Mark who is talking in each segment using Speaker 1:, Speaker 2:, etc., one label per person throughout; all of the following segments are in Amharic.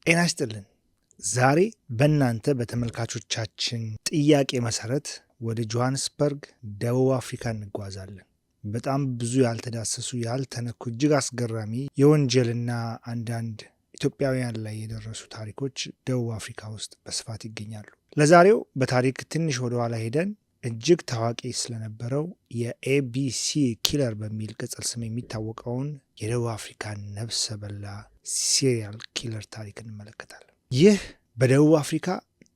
Speaker 1: ጤና ይስጥልን። ዛሬ በእናንተ በተመልካቾቻችን ጥያቄ መሰረት ወደ ጆሃንስበርግ ደቡብ አፍሪካ እንጓዛለን። በጣም ብዙ ያልተዳሰሱ ያልተነኩ እጅግ አስገራሚ የወንጀልና አንዳንድ ኢትዮጵያውያን ላይ የደረሱ ታሪኮች ደቡብ አፍሪካ ውስጥ በስፋት ይገኛሉ። ለዛሬው በታሪክ ትንሽ ወደ ኋላ ሄደን እጅግ ታዋቂ ስለነበረው የኤቢሲ ኪለር በሚል ቅጽል ስም የሚታወቀውን የደቡብ አፍሪካ ነፍሰ በላ ሲሪያል ኪለር ታሪክ እንመለከታለን። ይህ በደቡብ አፍሪካ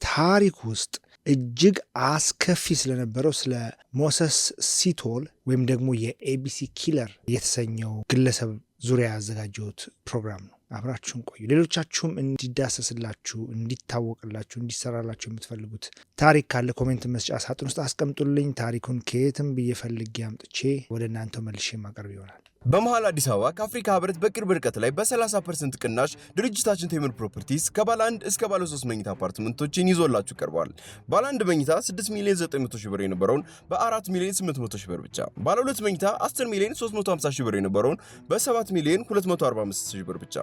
Speaker 1: ታሪክ ውስጥ እጅግ አስከፊ ስለነበረው ስለ ሞሰስ ሲቶል ወይም ደግሞ የኤቢሲ ኪለር የተሰኘው ግለሰብ ዙሪያ ያዘጋጀሁት ፕሮግራም ነው። አብራችሁን ቆዩ። ሌሎቻችሁም እንዲዳሰስላችሁ፣ እንዲታወቅላችሁ፣ እንዲሰራላችሁ የምትፈልጉት ታሪክ ካለ ኮሜንት መስጫ ሳጥን ውስጥ አስቀምጡልኝ። ታሪኩን ከየትም ብዬ ፈልጌ አምጥቼ ወደ እናንተው መልሼ ማቀርብ ይሆናል።
Speaker 2: በመሃል አዲስ አበባ ከአፍሪካ ህብረት በቅርብ ርቀት ላይ በ30% ቅናሽ ድርጅታችን ቴምር ፕሮፐርቲስ ከባለ 1 እስከ ባለ 3 መኝታ አፓርትመንቶችን ይዞላችሁ ቀርቧል። ባለ 1 መኝታ 6,900,000 ብር የነበረውን በ4,800,000 ብር ብቻ፣ ባለ 2 መኝታ 10,350,000 ብር የነበረውን በ7,245,000 ብር ብቻ፣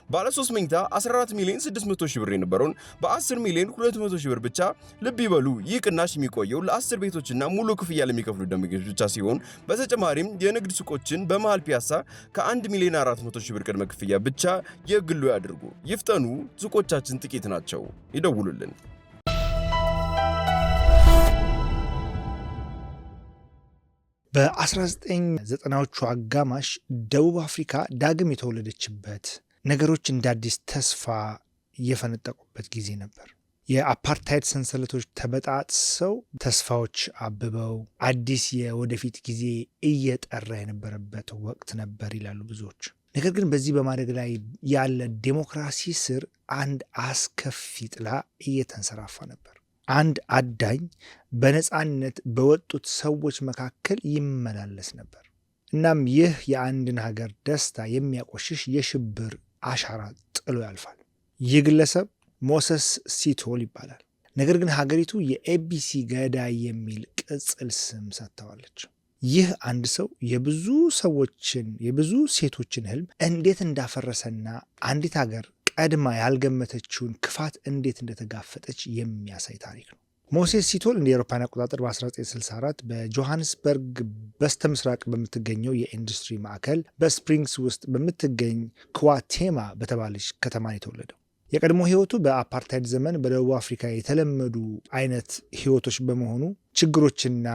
Speaker 2: ባለ 3 መኝታ 14,600,000 ብር የነበረውን በ10,200,000 ብር ብቻ። ልብ ይበሉ፣ ይህ ቅናሽ የሚቆየው ለ10 ቤቶችና ሙሉ ክፍያ ለሚከፍሉ ደንበኞች ብቻ ሲሆን በተጨማሪም የንግድ ሱቆችን በመሃል ፒያሳ ከ1,400,000 ብር ቅድመ ክፍያ ብቻ የግሉ ያድርጉ። ይፍጠኑ፣ ሱቆቻችን ጥቂት ናቸው። ይደውሉልን።
Speaker 1: በ1990ዎቹ አጋማሽ ደቡብ አፍሪካ ዳግም የተወለደችበት፣ ነገሮች እንደ አዲስ ተስፋ እየፈነጠቁበት ጊዜ ነበር። የአፓርታይድ ሰንሰለቶች ተበጣጥሰው ተስፋዎች አብበው አዲስ የወደፊት ጊዜ እየጠራ የነበረበት ወቅት ነበር ይላሉ ብዙዎች። ነገር ግን በዚህ በማደግ ላይ ያለ ዴሞክራሲ ስር አንድ አስከፊ ጥላ እየተንሰራፋ ነበር። አንድ አዳኝ በነፃነት በወጡት ሰዎች መካከል ይመላለስ ነበር። እናም ይህ የአንድን ሀገር ደስታ የሚያቆሽሽ የሽብር አሻራ ጥሎ ያልፋል። ይህ ግለሰብ ሞሰስ ሲቶል ይባላል። ነገር ግን ሀገሪቱ የኤቢሲ ገዳይ የሚል ቅጽል ስም ሰጥተዋለች። ይህ አንድ ሰው የብዙ ሰዎችን የብዙ ሴቶችን ህልም እንዴት እንዳፈረሰና አንዲት ሀገር ቀድማ ያልገመተችውን ክፋት እንዴት እንደተጋፈጠች የሚያሳይ ታሪክ ነው። ሞሴስ ሲቶል እንደ አውሮፓውያን አቆጣጠር በ1964 በጆሃንስበርግ በስተምስራቅ በምትገኘው የኢንዱስትሪ ማዕከል በስፕሪንግስ ውስጥ በምትገኝ ክዋቴማ በተባለች ከተማ የተወለደው። የቀድሞ ህይወቱ በአፓርታይድ ዘመን በደቡብ አፍሪካ የተለመዱ አይነት ህይወቶች በመሆኑ ችግሮችና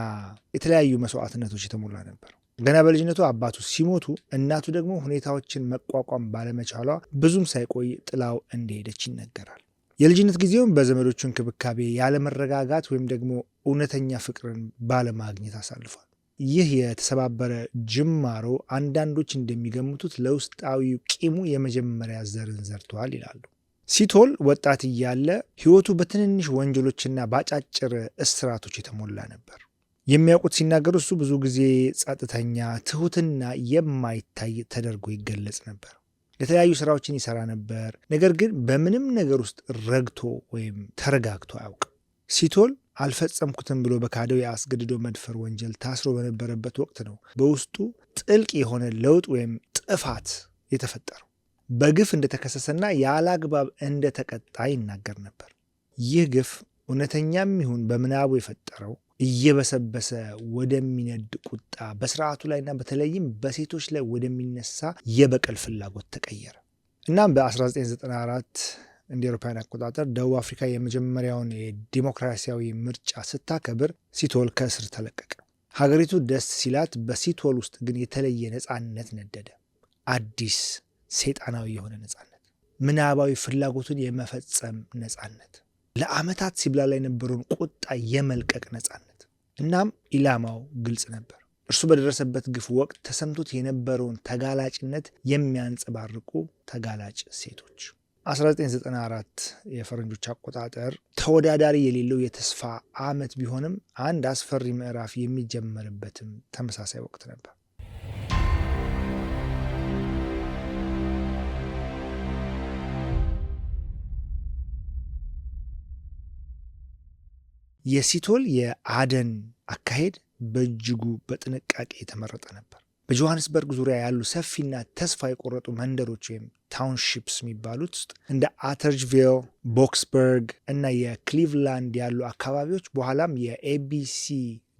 Speaker 1: የተለያዩ መስዋዕትነቶች የተሞላ ነበር። ገና በልጅነቱ አባቱ ሲሞቱ እናቱ ደግሞ ሁኔታዎችን መቋቋም ባለመቻሏ ብዙም ሳይቆይ ጥላው እንደሄደች ይነገራል። የልጅነት ጊዜውም በዘመዶቹ እንክብካቤ ያለመረጋጋት ወይም ደግሞ እውነተኛ ፍቅርን ባለማግኘት አሳልፏል። ይህ የተሰባበረ ጅማሮ አንዳንዶች እንደሚገምቱት ለውስጣዊ ቂሙ የመጀመሪያ ዘርን ዘርተዋል ይላሉ። ሲቶል ወጣት እያለ ህይወቱ በትንንሽ ወንጀሎችና በአጫጭር እስራቶች የተሞላ ነበር። የሚያውቁት ሲናገሩ እሱ ብዙ ጊዜ ጸጥተኛ፣ ትሁትና የማይታይ ተደርጎ ይገለጽ ነበር። የተለያዩ ስራዎችን ይሰራ ነበር። ነገር ግን በምንም ነገር ውስጥ ረግቶ ወይም ተረጋግቶ አያውቅም። ሲቶል አልፈጸምኩትም ብሎ በካደው የአስገድዶ መድፈር ወንጀል ታስሮ በነበረበት ወቅት ነው በውስጡ ጥልቅ የሆነ ለውጥ ወይም ጥፋት የተፈጠረው። በግፍ እንደተከሰሰና ያለ አግባብ እንደተቀጣ ይናገር ነበር። ይህ ግፍ እውነተኛም ይሁን በምናቡ የፈጠረው እየበሰበሰ ወደሚነድ ቁጣ፣ በስርዓቱ ላይና በተለይም በሴቶች ላይ ወደሚነሳ የበቀል ፍላጎት ተቀየረ። እናም በ1994 እንደ አውሮፓውያን አቆጣጠር ደቡብ አፍሪካ የመጀመሪያውን የዲሞክራሲያዊ ምርጫ ስታከብር ሲቶል ከእስር ተለቀቀ። ሀገሪቱ ደስ ሲላት፣ በሲቶል ውስጥ ግን የተለየ ነፃነት ነደደ። አዲስ ሰይጣናዊ የሆነ ነፃነት፣ ምናባዊ ፍላጎቱን የመፈጸም ነፃነት፣ ለዓመታት ሲብላላ የነበረውን ቁጣ የመልቀቅ ነፃነት። እናም ኢላማው ግልጽ ነበር። እርሱ በደረሰበት ግፍ ወቅት ተሰምቶት የነበረውን ተጋላጭነት የሚያንጸባርቁ ተጋላጭ ሴቶች። 1994 የፈረንጆች አቆጣጠር ተወዳዳሪ የሌለው የተስፋ ዓመት ቢሆንም አንድ አስፈሪ ምዕራፍ የሚጀመርበትም ተመሳሳይ ወቅት ነበር። የሲቶል የአደን አካሄድ በእጅጉ በጥንቃቄ የተመረጠ ነበር። በጆሃንስበርግ ዙሪያ ያሉ ሰፊና ተስፋ የቆረጡ መንደሮች ወይም ታውንሺፕስ የሚባሉት ውስጥ እንደ አተርጅቪል፣ ቦክስበርግ እና የክሊቭላንድ ያሉ አካባቢዎች በኋላም የኤቢሲ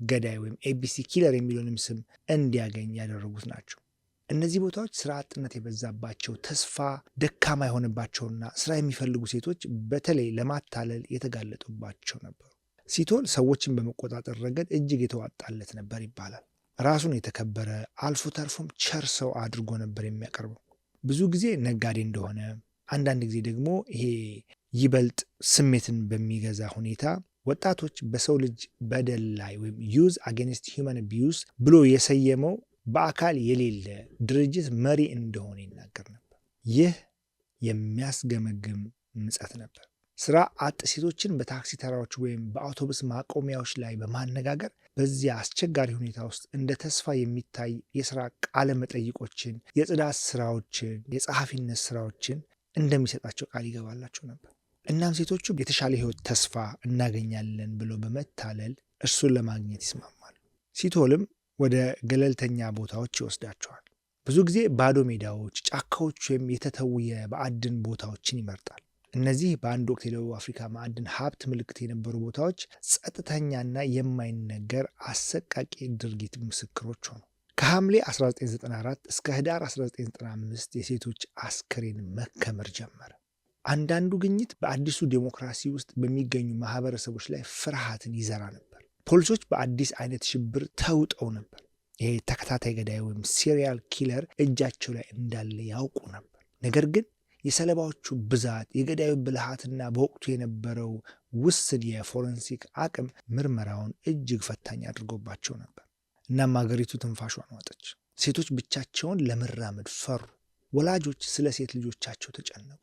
Speaker 1: ገዳይ ወይም ኤቢሲ ኪለር የሚለውንም ስም እንዲያገኝ ያደረጉት ናቸው። እነዚህ ቦታዎች ስራ አጥነት የበዛባቸው፣ ተስፋ ደካማ የሆነባቸውና ስራ የሚፈልጉ ሴቶች በተለይ ለማታለል የተጋለጡባቸው ነበሩ። ሲቶል ሰዎችን በመቆጣጠር ረገድ እጅግ የተዋጣለት ነበር ይባላል። ራሱን የተከበረ አልፎ ተርፎም ቸር ሰው አድርጎ ነበር የሚያቀርበው። ብዙ ጊዜ ነጋዴ እንደሆነ፣ አንዳንድ ጊዜ ደግሞ ይሄ ይበልጥ ስሜትን በሚገዛ ሁኔታ ወጣቶች በሰው ልጅ በደል ላይ ወይም ዩዝ አጌንስት ሂውማን አቢዩስ ብሎ የሰየመው በአካል የሌለ ድርጅት መሪ እንደሆነ ይናገር ነበር። ይህ የሚያስገመግም ምጸት ነበር። ስራ አጥ ሴቶችን በታክሲ ተራዎች ወይም በአውቶቡስ ማቆሚያዎች ላይ በማነጋገር በዚያ አስቸጋሪ ሁኔታ ውስጥ እንደ ተስፋ የሚታይ የስራ ቃለ መጠይቆችን፣ የጽዳት ስራዎችን፣ የጸሐፊነት ስራዎችን እንደሚሰጣቸው ቃል ይገባላቸው ነበር። እናም ሴቶቹ የተሻለ ህይወት ተስፋ እናገኛለን ብሎ በመታለል እርሱን ለማግኘት ይስማማሉ። ሲቶልም ወደ ገለልተኛ ቦታዎች ይወስዳቸዋል። ብዙ ጊዜ ባዶ ሜዳዎች፣ ጫካዎች ወይም የተተዉ የማዕድን ቦታዎችን ይመርጣል። እነዚህ በአንድ ወቅት የደቡብ አፍሪካ ማዕድን ሀብት ምልክት የነበሩ ቦታዎች ጸጥተኛና የማይነገር አሰቃቂ ድርጊት ምስክሮች ሆኑ። ከሐምሌ 1994 እስከ ህዳር 1995 የሴቶች አስከሬን መከመር ጀመረ። አንዳንዱ ግኝት በአዲሱ ዴሞክራሲ ውስጥ በሚገኙ ማህበረሰቦች ላይ ፍርሃትን ይዘራ ነበር። ፖሊሶች በአዲስ አይነት ሽብር ተውጠው ነበር። ይሄ ተከታታይ ገዳይ ወይም ሲሪያል ኪለር እጃቸው ላይ እንዳለ ያውቁ ነበር። ነገር ግን የሰለባዎቹ ብዛት፣ የገዳዩ ብልሃትና በወቅቱ የነበረው ውስን የፎረንሲክ አቅም ምርመራውን እጅግ ፈታኝ አድርጎባቸው ነበር። እናም አገሪቱ ትንፋሿን ዋጠች። ሴቶች ብቻቸውን ለመራመድ ፈሩ። ወላጆች ስለ ሴት ልጆቻቸው ተጨነቁ።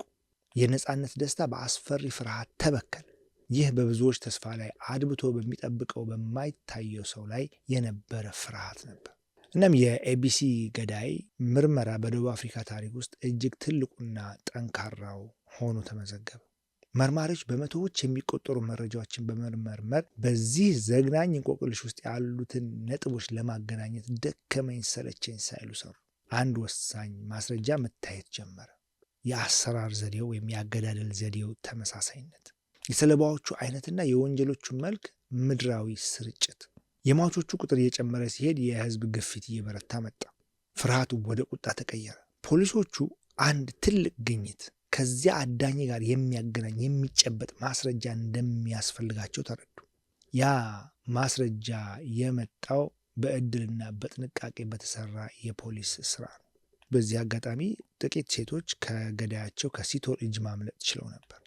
Speaker 1: የነፃነት ደስታ በአስፈሪ ፍርሃት ተበከለ። ይህ በብዙዎች ተስፋ ላይ አድብቶ በሚጠብቀው በማይታየው ሰው ላይ የነበረ ፍርሃት ነበር። እናም የኤቢሲ ገዳይ ምርመራ በደቡብ አፍሪካ ታሪክ ውስጥ እጅግ ትልቁና ጠንካራው ሆኖ ተመዘገበ። መርማሪዎች በመቶዎች የሚቆጠሩ መረጃዎችን በመመርመር በዚህ ዘግናኝ እንቆቅልሽ ውስጥ ያሉትን ነጥቦች ለማገናኘት ደከመኝ ሰለቸኝ ሳይሉ ሰሩ። አንድ ወሳኝ ማስረጃ መታየት ጀመረ። የአሰራር ዘዴው ወይም የአገዳደል ዘዴው ተመሳሳይነት፣ የሰለባዎቹ አይነትና የወንጀሎቹ መልክ፣ ምድራዊ ስርጭት። የሟቾቹ ቁጥር እየጨመረ ሲሄድ የህዝብ ግፊት እየበረታ መጣ። ፍርሃቱ ወደ ቁጣ ተቀየረ። ፖሊሶቹ አንድ ትልቅ ግኝት፣ ከዚያ አዳኝ ጋር የሚያገናኝ የሚጨበጥ ማስረጃ እንደሚያስፈልጋቸው ተረዱ። ያ ማስረጃ የመጣው በእድልና በጥንቃቄ በተሰራ የፖሊስ ስራ ነው። በዚህ አጋጣሚ ጥቂት ሴቶች ከገዳያቸው ከሲቶል እጅ ማምለጥ ችለው ነበር፣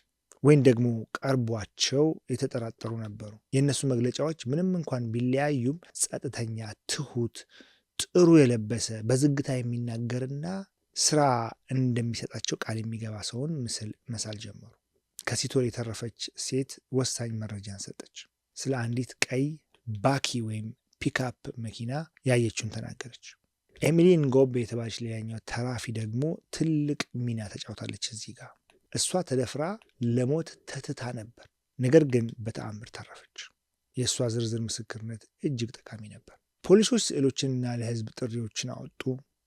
Speaker 1: ወይም ደግሞ ቀርቧቸው የተጠራጠሩ ነበሩ። የእነሱ መግለጫዎች ምንም እንኳን ቢለያዩም ጸጥተኛ፣ ትሁት፣ ጥሩ የለበሰ፣ በዝግታ የሚናገርና ስራ እንደሚሰጣቸው ቃል የሚገባ ሰውን ምስል መሳል ጀመሩ። ከሲቶል የተረፈች ሴት ወሳኝ መረጃን ሰጠች። ስለ አንዲት ቀይ ባኪ ወይም ፒክአፕ መኪና ያየችውን ተናገረች። ኤሚሊን ጎብ የተባለች ሌላኛው ተራፊ ደግሞ ትልቅ ሚና ተጫውታለች እዚህ ጋር። እሷ ተደፍራ ለሞት ተትታ ነበር፣ ነገር ግን በተአምር ተረፈች። የእሷ ዝርዝር ምስክርነት እጅግ ጠቃሚ ነበር። ፖሊሶች ስዕሎችንና ለህዝብ ጥሪዎችን አወጡ።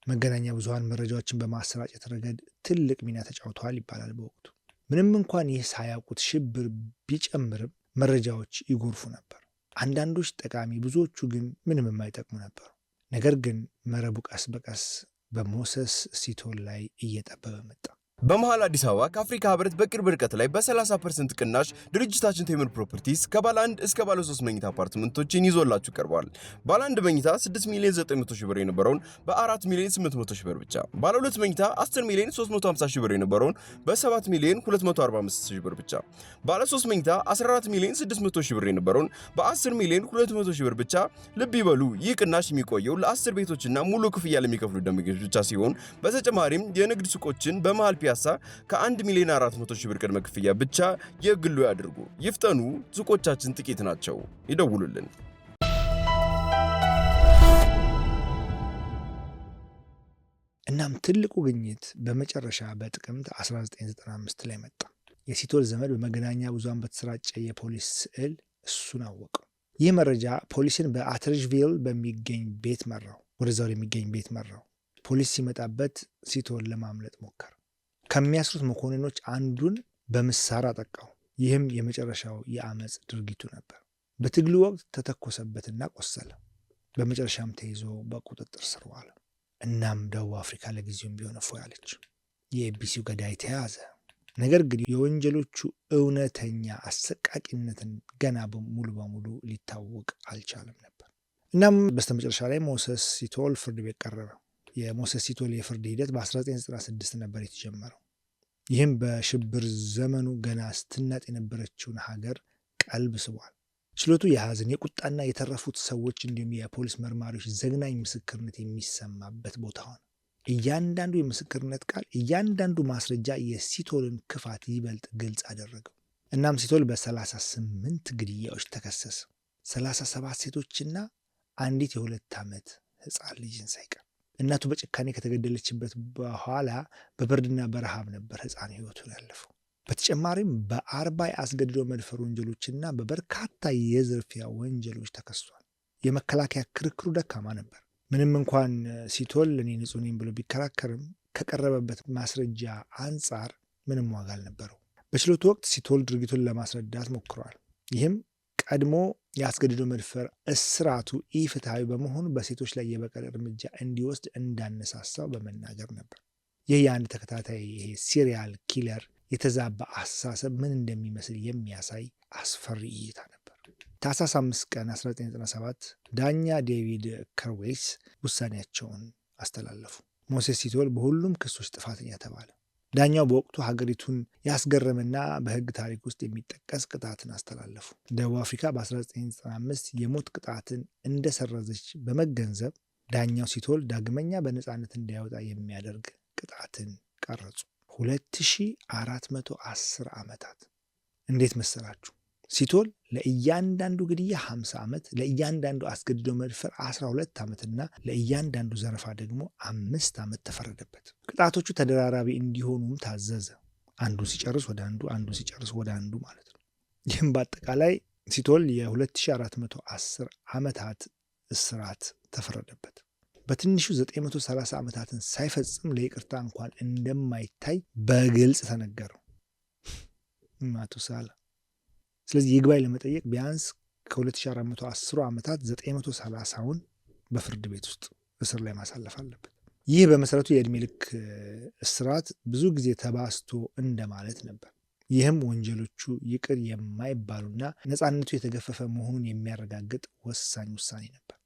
Speaker 1: መገናኛ ብዙሃን መረጃዎችን በማሰራጨት ረገድ ትልቅ ሚና ተጫውተዋል ይባላል በወቅቱ። ምንም እንኳን ይህ ሳያውቁት ሽብር ቢጨምርም መረጃዎች ይጎርፉ ነበር። አንዳንዶች ጠቃሚ፣ ብዙዎቹ ግን ምንም የማይጠቅሙ ነበሩ። ነገር ግን መረቡ ቀስ በቀስ በሞሰስ ሲቶል ላይ እየጠበበ መጣ።
Speaker 2: በመሃል አዲስ አበባ ከአፍሪካ ህብረት በቅርብ ርቀት ላይ በ30% ቅናሽ ድርጅታችን ቴምር ፕሮፐርቲስ ከባለ 1 እስከ ባለ 3 መኝታ አፓርትመንቶችን ይዞላችሁ ቀርቧል። ባለ 1 መኝታ 6 ሚሊዮን 900 ሺህ ብር የነበረውን በ4 ሚሊዮን 800 ሺህ ብር ብቻ፣ ባለ 2 መኝታ 10 ሚሊዮን 350 ሺህ ብር የነበረውን በ7 ሚሊዮን 245 ሺህ ብር ብቻ፣ ባለ 3 መኝታ 14 ሚሊዮን 600 ሺህ ብር የነበረውን በ10 ሚሊዮን 200 ሺህ ብር ብቻ። ልብ ይበሉ፣ ይህ ቅናሽ የሚቆየው ለ10 ቤቶችና ሙሉ ክፍያ ለሚከፍሉ ደንበኞች ብቻ ሲሆን በተጨማሪም የንግድ ሱቆችን በመሃል ከ1 ሚሊዮን 400 ሺህ ብር ቅድመ ክፍያ ብቻ የግሉ ያድርጉ። ይፍጠኑ፣ ሱቆቻችን ጥቂት ናቸው። ይደውሉልን።
Speaker 1: እናም ትልቁ ግኝት በመጨረሻ በጥቅምት 1995 ላይ መጣ። የሲቶል ዘመድ በመገናኛ ብዙሃን በተሰራጨ የፖሊስ ስዕል እሱን አወቀው። ይህ መረጃ ፖሊስን በአተርጅቪል በሚገኝ ቤት መራው። ወደዛው የሚገኝ ቤት መራው። ፖሊስ ሲመጣበት ሲቶል ለማምለጥ ሞከረ። ከሚያስሩት መኮንኖች አንዱን በምሳር አጠቃው። ይህም የመጨረሻው የአመፅ ድርጊቱ ነበር። በትግሉ ወቅት ተተኮሰበትና ቆሰለ። በመጨረሻም ተይዞ በቁጥጥር ስር ዋለ። እናም ደቡብ አፍሪካ ለጊዜውም ቢሆን እፎይ አለች። የኤቢሲው ገዳይ ተያዘ። ነገር ግን የወንጀሎቹ እውነተኛ አሰቃቂነትን ገና ሙሉ በሙሉ ሊታወቅ አልቻለም ነበር። እናም በስተመጨረሻ ላይ ሞሴስ ሲቶል ፍርድ ቤት ቀረበ። የሞሴስ ሲቶል የፍርድ ሂደት በ1996 ነበር የተጀመረው። ይህም በሽብር ዘመኑ ገና ስትናጥ የነበረችውን ሀገር ቀልብ ስቧል። ችሎቱ የሐዘን፣ የቁጣና የተረፉት ሰዎች እንዲሁም የፖሊስ መርማሪዎች ዘግናኝ ምስክርነት የሚሰማበት ቦታ ሆነ። እያንዳንዱ የምስክርነት ቃል፣ እያንዳንዱ ማስረጃ የሲቶልን ክፋት ይበልጥ ግልጽ አደረገው። እናም ሲቶል በ38 ግድያዎች ተከሰሰ። 37 ሴቶችና አንዲት የ2 ዓመት ሕፃን ልጅን ሳይቀር። እናቱ በጭካኔ ከተገደለችበት በኋላ በብርድና በረሃብ ነበር ሕፃን ሕይወቱን ያለፈው። በተጨማሪም በ40 የአስገድዶ መድፈር ወንጀሎችና በበርካታ የዝርፊያ ወንጀሎች ተከሷል። የመከላከያ ክርክሩ ደካማ ነበር። ምንም እንኳን ሲቶል እኔ ንጹህ ነኝ ብሎ ቢከራከርም ከቀረበበት ማስረጃ አንጻር ምንም ዋጋ አልነበረው። በችሎቱ ወቅት ሲቶል ድርጊቱን ለማስረዳት ሞክሯል። ይህም ቀድሞ የአስገድዶ መድፈር እስራቱ ኢፍትሐዊ በመሆኑ በሴቶች ላይ የበቀል እርምጃ እንዲወስድ እንዳነሳሳው በመናገር ነበር። ይህ የአንድ ተከታታይ ሲሪያል ኪለር የተዛባ አስተሳሰብ ምን እንደሚመስል የሚያሳይ አስፈሪ እይታ ነበር። ታህሳስ 5 ቀን 1997 ዳኛ ዴቪድ ከርዌይስ ውሳኔያቸውን አስተላለፉ። ሞሴስ ሲቶል በሁሉም ክሶች ጥፋተኛ ተባለ። ዳኛው በወቅቱ ሀገሪቱን ያስገረመና በሕግ ታሪክ ውስጥ የሚጠቀስ ቅጣትን አስተላለፉ። ደቡብ አፍሪካ በ1995 የሞት ቅጣትን እንደሰረዘች በመገንዘብ ዳኛው ሲቶል ዳግመኛ በነፃነት እንዳይወጣ የሚያደርግ ቅጣትን ቀረጹ። 2410 ዓመታት። እንዴት መሰላችሁ? ሲቶል ለእያንዳንዱ ግድያ 50 ዓመት፣ ለእያንዳንዱ አስገድዶ መድፈር 12 ዓመትና ለእያንዳንዱ ዘረፋ ደግሞ 5 ዓመት ተፈረደበት። ቅጣቶቹ ተደራራቢ እንዲሆኑም ታዘዘ። አንዱ ሲጨርስ ወደ አንዱ፣ አንዱ ሲጨርስ ወደ አንዱ ማለት ነው። ይህም በአጠቃላይ ሲቶል የ2410 ዓመታት እስራት ተፈረደበት። በትንሹ 930 ዓመታትን ሳይፈጽም ለይቅርታ እንኳን እንደማይታይ በግልጽ ተነገረው። ማቱሳላ። ስለዚህ ይግባኝ ለመጠየቅ ቢያንስ ከ2410 ዓመታት 930ውን በፍርድ ቤት ውስጥ እስር ላይ ማሳለፍ አለበት። ይህ በመሰረቱ የዕድሜ ልክ እስራት ብዙ ጊዜ ተባስቶ እንደማለት ነበር። ይህም ወንጀሎቹ ይቅር የማይባሉና ነፃነቱ የተገፈፈ መሆኑን የሚያረጋግጥ ወሳኝ ውሳኔ ነበር።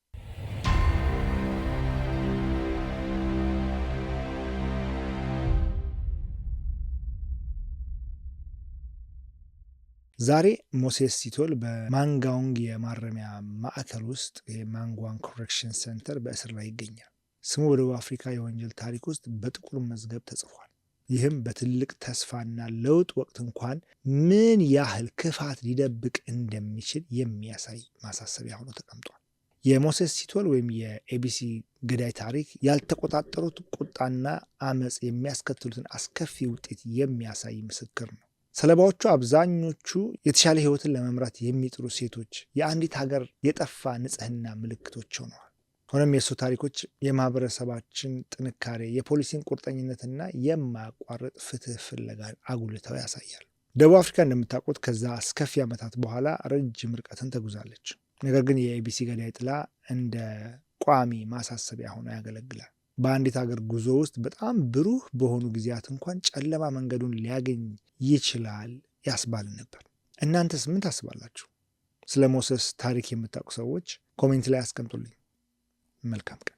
Speaker 1: ዛሬ ሞሴስ ሲቶል በማንጋውንግ የማረሚያ ማዕከል ውስጥ የማንጓንግ ኮሬክሽን ሴንተር በእስር ላይ ይገኛል። ስሙ በደቡብ አፍሪካ የወንጀል ታሪክ ውስጥ በጥቁር መዝገብ ተጽፏል። ይህም በትልቅ ተስፋና ለውጥ ወቅት እንኳን ምን ያህል ክፋት ሊደብቅ እንደሚችል የሚያሳይ ማሳሰቢያ ሆኖ ተቀምጧል። የሞሴስ ሲቶል ወይም የኤቢሲ ገዳይ ታሪክ ያልተቆጣጠሩት ቁጣና አመፅ የሚያስከትሉትን አስከፊ ውጤት የሚያሳይ ምስክር ነው። ሰለባዎቹ አብዛኞቹ የተሻለ ሕይወትን ለመምራት የሚጥሩ ሴቶች፣ የአንዲት ሀገር የጠፋ ንጽህና ምልክቶች ሆነዋል። ሆኖም የእሱ ታሪኮች የማህበረሰባችን ጥንካሬ፣ የፖሊሲን ቁርጠኝነትና የማያቋርጥ ፍትህ ፍለጋን አጉልተው ያሳያል። ደቡብ አፍሪካ እንደምታውቁት ከዛ አስከፊ ዓመታት በኋላ ረጅም ርቀትን ተጉዛለች። ነገር ግን የኤቢሲ ገዳይ ጥላ እንደ ቋሚ ማሳሰቢያ ሆኖ ያገለግላል። በአንዲት ሀገር ጉዞ ውስጥ በጣም ብሩህ በሆኑ ጊዜያት እንኳን ጨለማ መንገዱን ሊያገኝ ይችላል ያስባል ነበር። እናንተስ ምን ታስባላችሁ? ስለ ሞሴስ ታሪክ የምታውቁ ሰዎች ኮሜንት ላይ አስቀምጡልኝ። መልካም ቀን።